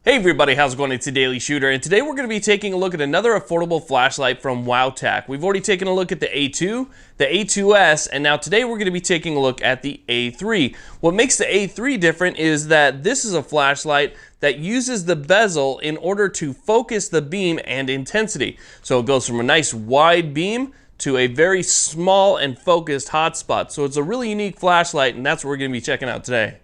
Hey everybody, how's it going? It's a Daily Shooter, and today we're going to be taking a look at another affordable flashlight from Wowtac. We've already taken a look at the A2, the A2S, and now today we're going to be taking a look at the A3. What makes the A3 different is that this is a flashlight that uses the bezel in order to focus the beam and intensity. So it goes from a nice wide beam to a very small and focused hotspot. So it's a really unique flashlight, and that's what we're going to be checking out today.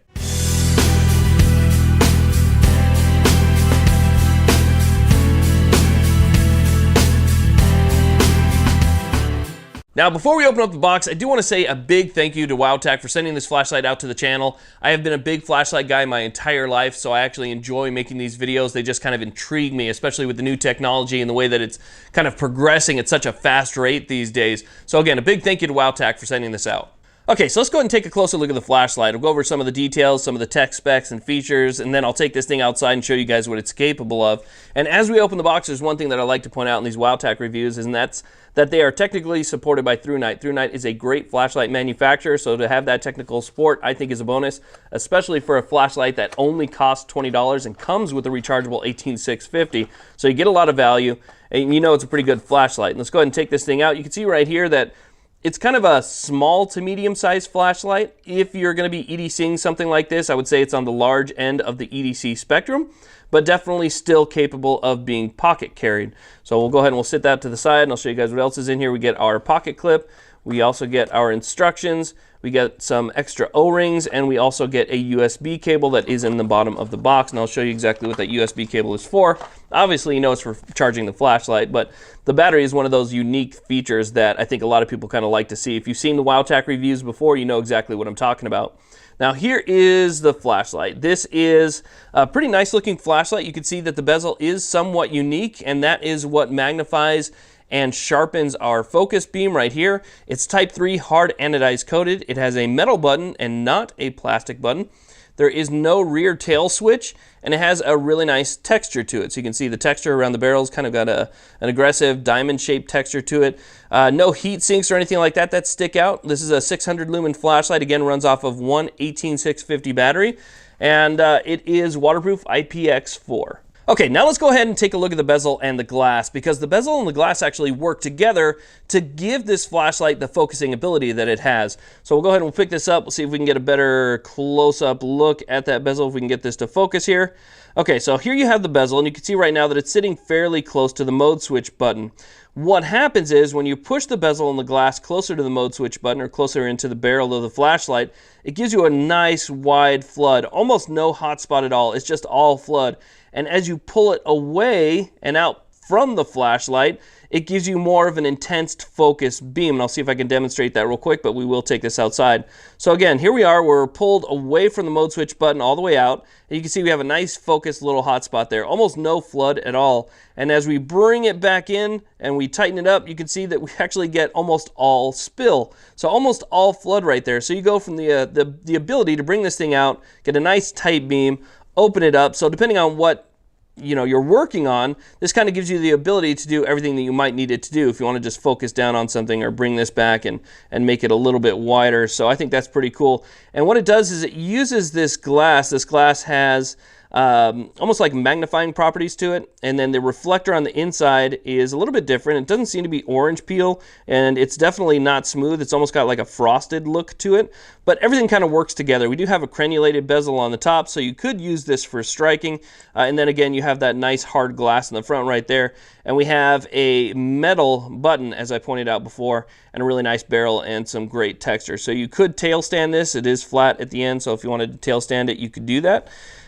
Now, before we open up the box, I do want to say a big thank you to Wowtac for sending this flashlight out to the channel. I have been a big flashlight guy my entire life, so I actually enjoy making these videos. They just kind of intrigue me, especially with the new technology and the way that it's kind of progressing at such a fast rate these days. So again, a big thank you to Wowtac for sending this out. Okay, so let's go ahead and take a closer look at the flashlight. I'll go over some of the details, some of the tech specs and features, and then I'll take this thing outside and show you guys what it's capable of. And as we open the box, there's one thing that I like to point out in these Wowtac reviews, and that's that they are technically supported by ThruNite. ThruNite is a great flashlight manufacturer, so to have that technical support, I think is a bonus, especially for a flashlight that only costs $20 and comes with a rechargeable 18650. So you get a lot of value, and you know it's a pretty good flashlight. And let's go ahead and take this thing out. You can see right here that it's kind of a small to medium-sized flashlight. If you're going to be EDCing something like this, I would say it's on the large end of the EDC spectrum, but definitely still capable of being pocket carried. So we'll go ahead and we'll sit that to the side, and I'll show you guys what else is in here. We get our pocket clip. We also get our instructions. We get some extra O-rings, and we also get a USB cable that is in the bottom of the box, and I'll show you exactly what that USB cable is for. Obviously, you know it's for charging the flashlight, but the battery is one of those unique features that I think a lot of people kind of like to see. If you've seen the Wowtac reviews before, you know exactly what I'm talking about. Now here is the flashlight. This is a pretty nice looking flashlight. You can see that the bezel is somewhat unique, and that is what magnifies and sharpens our focus beam right here. It's type 3 hard anodized coated. It has a metal button and not a plastic button. There is no rear tail switch, and it has a really nice texture to it. So you can see the texture around the barrel's kind of got an aggressive diamond-shaped texture to it. No heat sinks or anything like that that stick out. This is a 600 lumen flashlight. Again, runs off of one 18650 battery, and it is waterproof IPX4. Okay, now let's go ahead and take a look at the bezel and the glass, because the bezel and the glass actually work together to give this flashlight the focusing ability that it has. So we'll go ahead and we'll pick this up. We'll see if we can get a better close-up look at that bezel, if we can get this to focus here. Okay, so here you have the bezel, and you can see right now that it's sitting fairly close to the mode switch button. What happens is when you push the bezel and the glass closer to the mode switch button or closer into the barrel of the flashlight, it gives you a nice wide flood, almost no hotspot at all. It's just all flood. And as you pull it away and out from the flashlight, it gives you more of an intense focus beam. And I'll see if I can demonstrate that real quick, but we will take this outside. So again, here we are. We're pulled away from the mode switch button all the way out. And you can see we have a nice focused little hotspot there. Almost no flood at all. And as we bring it back in and we tighten it up, you can see that we actually get almost all spill. So almost all flood right there. So you go from the ability to bring this thing out, get a nice tight beam, open it up. So depending on what you're working on, this kind of gives you the ability to do everything that you might need it to do if you want to just focus down on something or bring this back and make it a little bit wider. So I think that's pretty cool. And what it does is it uses this glass. This glass has almost like magnifying properties to it, and then the reflector on the inside is a little bit different. It doesn't seem to be orange peel, and it's definitely not smooth. It's almost got like a frosted look to it, but everything kind of works together. We do have a crenulated bezel on the top, so you could use this for striking, and then again you have that nice hard glass in the front right there, and we have a metal button, as I pointed out before, and a really nice barrel and some great texture. So you could tail stand this. It is flat at the end, so if you wanted to tail stand it, you could do that.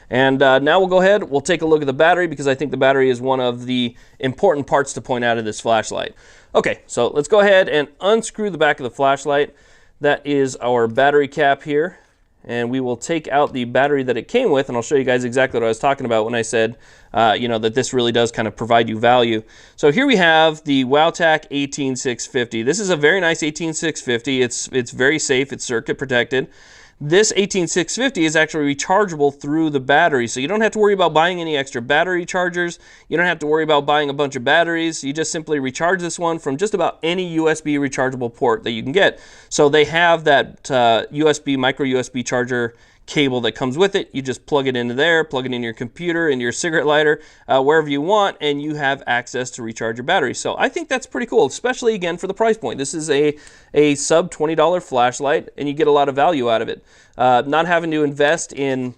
And now we'll go ahead, we'll take a look at the battery, because I think the battery is one of the important parts to point out of this flashlight. Okay, so let's go ahead and unscrew the back of the flashlight. That is our battery cap here. And we will take out the battery that it came with, and I'll show you guys exactly what I was talking about when I said, that this really does kind of provide you value. So here we have the Wowtac 18650. This is a very nice 18650. It's very safe. It's circuit protected. This 18650 is actually rechargeable through the battery, so you don't have to worry about buying any extra battery chargers. You don't have to worry about buying a bunch of batteries. You just simply recharge this one from just about any USB rechargeable port that you can get. So they have that USB, micro USB charger cable that comes with it. You just plug it into there, plug it in your computer, into your cigarette lighter, wherever you want, and you have access to recharge your battery. So I think that's pretty cool, especially again for the price point. This is a sub $20 flashlight, and you get a lot of value out of it. Not having to invest in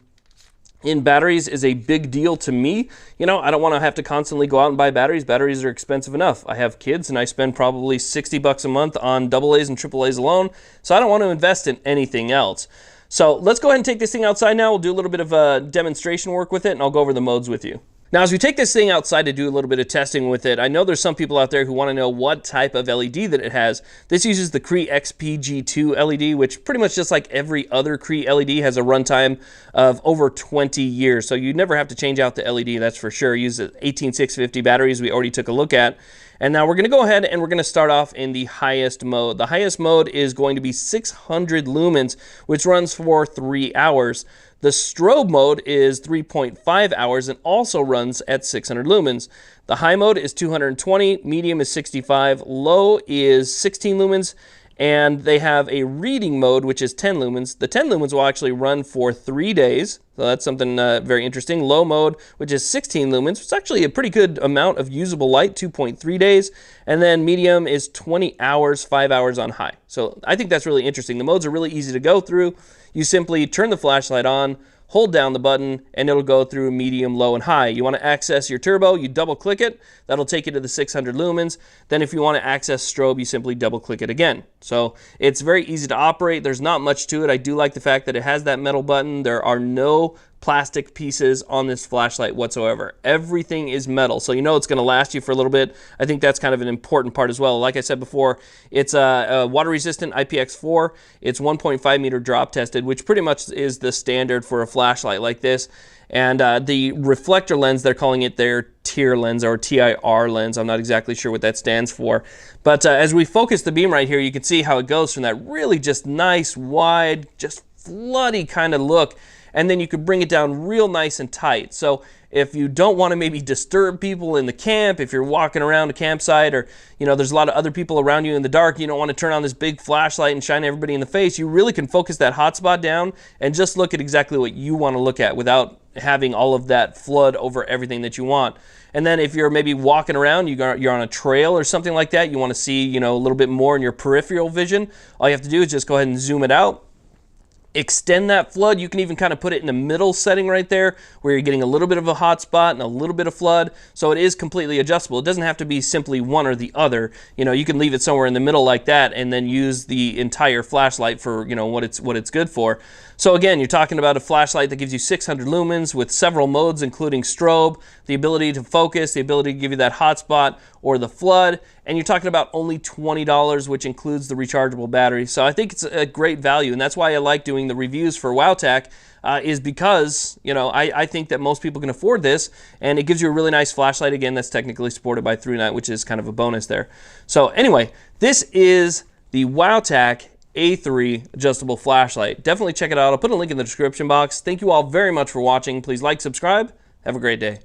batteries is a big deal to me. You know, I don't want to have to constantly go out and buy batteries. Batteries are expensive enough. I have kids and I spend probably $60 a month on AA's and AAA's alone, so I don't want to invest in anything else. So let's go ahead and take this thing outside now. We'll do a little bit of demonstration work with it, and I'll go over the modes with you. Now, as we take this thing outside to do a little bit of testing with it, I know there's some people out there who want to know what type of LED that it has. This uses the Cree XPG2 LED, which pretty much just like every other Cree LED has a runtime of over 20 years. So you never have to change out the LED, that's for sure. Use the 18650 batteries we already took a look at. And now we're going to go ahead and we're going to start off in the highest mode. The highest mode is going to be 600 lumens, which runs for 3 hours. The strobe mode is 3.5 hours and also runs at 600 lumens. The high mode is 220, medium is 65, low is 16 lumens, and they have a reading mode, which is 10 lumens. The 10 lumens will actually run for 3 days, so that's something very interesting. Low mode, which is 16 lumens, which is actually a pretty good amount of usable light, 2.3 days. And then medium is 20 hours, 5 hours on high. So I think that's really interesting. The modes are really easy to go through. You simply turn the flashlight on, hold down the button, and it'll go through medium, low, and high. You want to access your turbo, you double click it. That'll take you to the 600 lumens. Then if you want to access strobe, you simply double click it again. So it's very easy to operate. There's not much to it. I do like the fact that it has that metal button. There are no plastic pieces on this flashlight whatsoever. Everything is metal, so you know it's going to last you for a little bit. I think that's kind of an important part as well. Like I said before, it's a water-resistant IPX4. It's 1.5 meter drop tested, which pretty much is the standard for a flashlight like this. And the reflector lens, they're calling it their TIR lens or TIR lens. I'm not exactly sure what that stands for. But as we focus the beam right here, you can see how it goes from that really just nice, wide, just floody kind of look. And then you could bring it down real nice and tight. So if you don't want to maybe disturb people in the camp, if you're walking around a campsite or, you know, there's a lot of other people around you in the dark, you don't want to turn on this big flashlight and shine everybody in the face, you really can focus that hotspot down and just look at exactly what you want to look at without having all of that flood over everything that you want. And then if you're maybe walking around, you're on a trail or something like that, you want to see, you know, a little bit more in your peripheral vision, all you have to do is just go ahead and zoom it out. Extend that flood. You can even kind of put it in the middle setting right there where you're getting a little bit of a hot spot and a little bit of flood. So it is completely adjustable. It doesn't have to be simply one or the other. You know, you can leave it somewhere in the middle like that and then use the entire flashlight for, you know, what it's good for. So again, you're talking about a flashlight that gives you 600 lumens with several modes, including strobe, the ability to focus, the ability to give you that hot spot or the flood, and you're talking about only $20, which includes the rechargeable battery. So I think it's a great value, and that's why I like doing the reviews for Wowtac, is because, you know, I think that most people can afford this, and it gives you a really nice flashlight, again, that's technically supported by ThruNite, which is kind of a bonus there. So anyway, this is the Wowtac A3 adjustable flashlight. Definitely check it out. I'll put a link in the description box. Thank you all very much for watching. Please like, subscribe. Have a great day.